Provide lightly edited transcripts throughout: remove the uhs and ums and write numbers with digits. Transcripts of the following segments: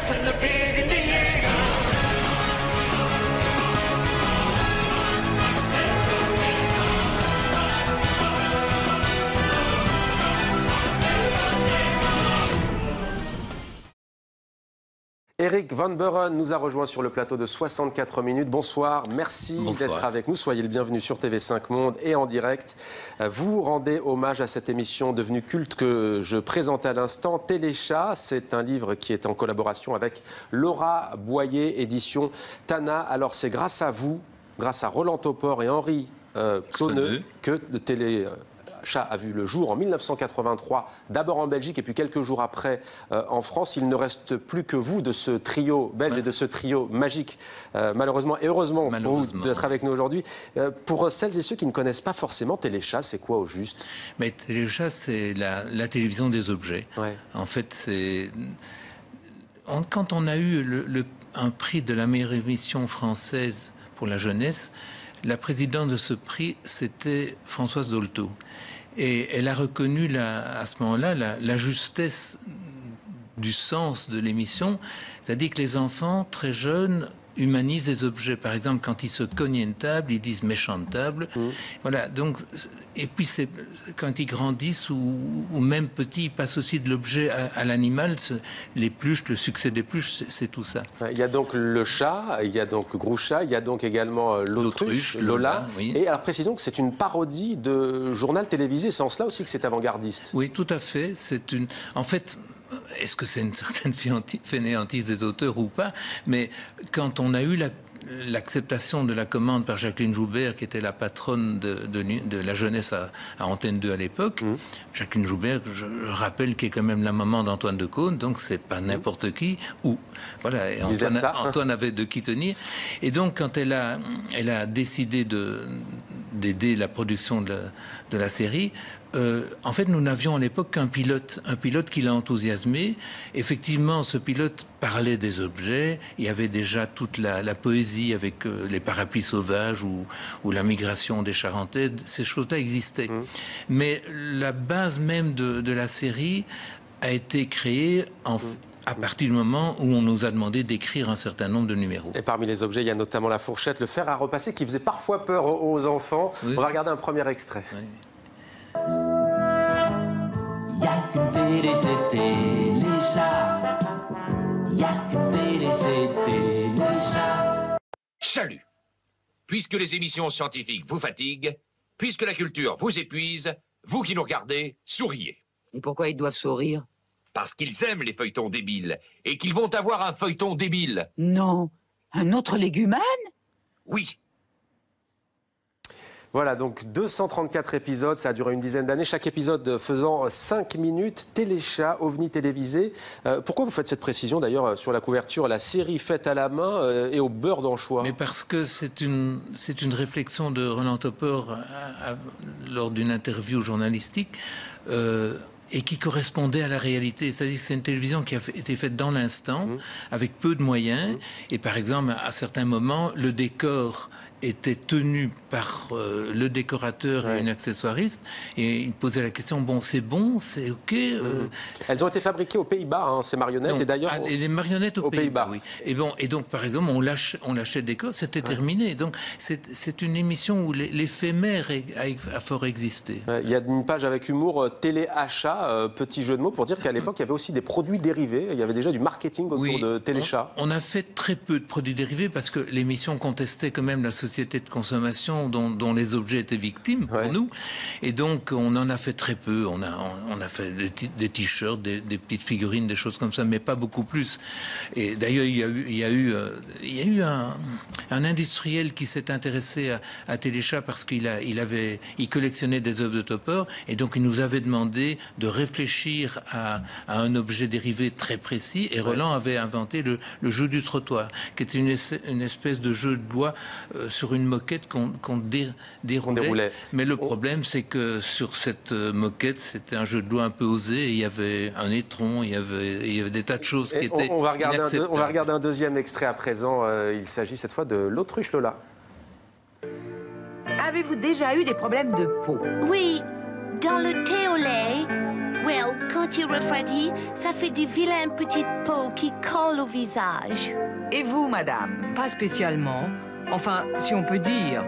laugh and the beer's in the air. Eric Van Buren nous a rejoint sur le plateau de 64 minutes. Bonsoir, merci d'être avec nous. Soyez le bienvenu sur TV5 Monde et en direct. Vous rendez hommage à cette émission devenue culte que je présente à l'instant, Téléchat. C'est un livre qui est en collaboration avec Laura Boyer, édition Tana. Alors c'est grâce à vous, grâce à Roland Topor et Henri Cloneux, que le Téléchat a vu le jour en 1983, d'abord en Belgique et puis quelques jours après en France. Il ne reste plus que vous de ce trio belge et de ce trio magique, malheureusement et heureusement d'être avec nous aujourd'hui. Pour celles et ceux qui ne connaissent pas forcément Téléchat, c'est quoi au juste? Mais Téléchat, c'est la télévision des objets. Ouais. En fait, c'est... Quand on a eu un prix de la meilleure émission française pour la jeunesse, la présidente de ce prix, c'était Françoise Dolto. Et elle a reconnu à ce moment-là la justesse du sens de l'émission, c'est-à-dire que les enfants très jeunes humanisent les objets. Par exemple, quand ils se cognent une table, ils disent méchante table. Voilà. Donc, et puis quand ils grandissent ou même petits, ils passent aussi de l'objet à l'animal. Les pluches, le succès des pluches, c'est tout ça. Il y a donc le chat, il y a donc Groucha, il y a donc également l'autruche, Lola. Oui. Et alors précisons que c'est une parodie de journal télévisé. C'est en cela aussi que c'est avant-gardiste. Oui, tout à fait. En fait, est-ce que c'est une certaine fainéantise des auteurs ou pas? Mais quand on a eu l'acceptation de la commande par Jacqueline Joubert, qui était la patronne de la jeunesse à Antenne 2 à l'époque, Jacqueline Joubert, je rappelle, qui est quand même la maman d'Antoine Decaune, donc c'est pas n'importe qui. Voilà, et Antoine avait de qui tenir. Et donc, quand elle a décidé d'aider la production de la série, en fait, nous n'avions à l'époque qu'un pilote qui l'a enthousiasmé. Effectivement, ce pilote parlait des objets. Il y avait déjà toute la poésie avec les parapluies sauvages ou la migration des Charentais. Ces choses-là existaient. Mais la base même de la série a été créée à partir du moment où on nous a demandé d'écrire un certain nombre de numéros. Et parmi les objets, il y a notamment la fourchette, le fer à repasser, qui faisait parfois peur aux enfants. Oui. On va regarder un premier extrait. Oui. Y'a qu'une télé, c'est Téléchat. Y'a qu'une télé, c'est Téléchat. Salut! Puisque les émissions scientifiques vous fatiguent, puisque la culture vous épuise, vous qui nous regardez, souriez. Et pourquoi ils doivent sourire? Parce qu'ils aiment les feuilletons débiles et qu'ils vont avoir un feuilleton débile. Non. Un autre légumane? Oui. Voilà, donc 234 épisodes, ça a duré une dizaine d'années, chaque épisode faisant 5 minutes. Téléchat, ovni télévisé. Pourquoi vous faites cette précision d'ailleurs sur la couverture, la série faite à la main et au beurre d'anchois? Mais parce que c'est une réflexion de Roland Topor lors d'une interview journalistique et qui correspondait à la réalité. C'est-à-dire que c'est une télévision qui a été faite dans l'instant, avec peu de moyens. Et par exemple, à certains moments, le décor était tenu par le décorateur et une accessoiriste, et il posait la question, bon, c'est OK. Elles ont été fabriquées aux Pays-Bas, hein, ces marionnettes, non, et d'ailleurs... les marionnettes aux Pays-Bas, oui. Et donc, par exemple, on lâchait le décor, c'était terminé. Donc, c'est une émission où l'éphémère a fort existé. Il y a une page avec humour, téléachat, petit jeu de mots, pour dire qu'à l'époque, il y avait aussi des produits dérivés, il y avait déjà du marketing autour de Téléchat. On a fait très peu de produits dérivés, parce que l'émission contestait quand même la société de consommation dont les objets étaient victimes pour nous, et donc on en a fait très peu. On a fait des t-shirts, des petites figurines, des choses comme ça, mais pas beaucoup plus. Et d'ailleurs il y a eu un industriel qui s'est intéressé à Téléchat parce qu'il collectionnait des œuvres de Topor, et donc il nous avait demandé de réfléchir à un objet dérivé très précis, et Roland avait inventé le jeu du trottoir, qui était une espèce de jeu de bois sur une moquette qu'on déroulait. Mais le problème, c'est que sur cette moquette, c'était un jeu de doigts un peu osé, et il y avait un étron, il y avait des tas de choses qui étaient inacceptables. On va regarder un deuxième extrait à présent. Il s'agit cette fois de l'autruche Lola. Avez-vous déjà eu des problèmes de peau? Oui, dans le thé au lait, Well, quand il refroidit, ça fait des vilaines petites peaux qui collent au visage. Et vous, madame? Pas spécialement. Enfin, si on peut dire.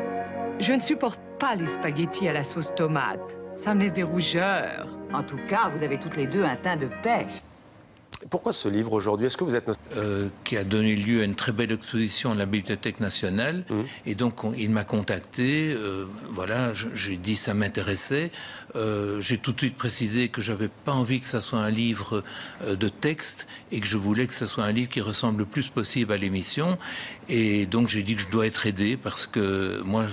Je ne supporte pas les spaghettis à la sauce tomate. Ça me laisse des rougeurs. En tout cas, vous avez toutes les deux un teint de pêche. Pourquoi ce livre aujourd'hui? Est-ce que vous êtes... Qui a donné lieu à une très belle exposition à la Bibliothèque nationale. Et donc, il m'a contacté. Voilà, j'ai dit ça m'intéressait. J'ai tout de suite précisé que j'avais pas envie que ça soit un livre de texte et que je voulais que ce soit un livre qui ressemble le plus possible à l'émission. Et donc, j'ai dit que je dois être aidé parce que moi...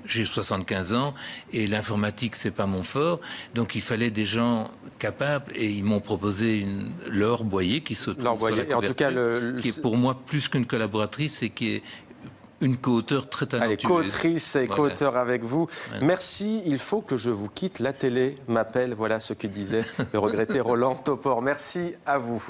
J'ai 75 ans et l'informatique, c'est pas mon fort. Donc, il fallait des gens capables et ils m'ont proposé Laure Boyer qui se trouve sur la couverture, en tout cas, qui est pour moi plus qu'une collaboratrice et qui est une co-auteure très talentueuse. Allez, co-autrice et co-auteur avec vous. Voilà. Merci, il faut que je vous quitte. La télé m'appelle, voilà ce que disait le regretté Roland Topor. Merci à vous.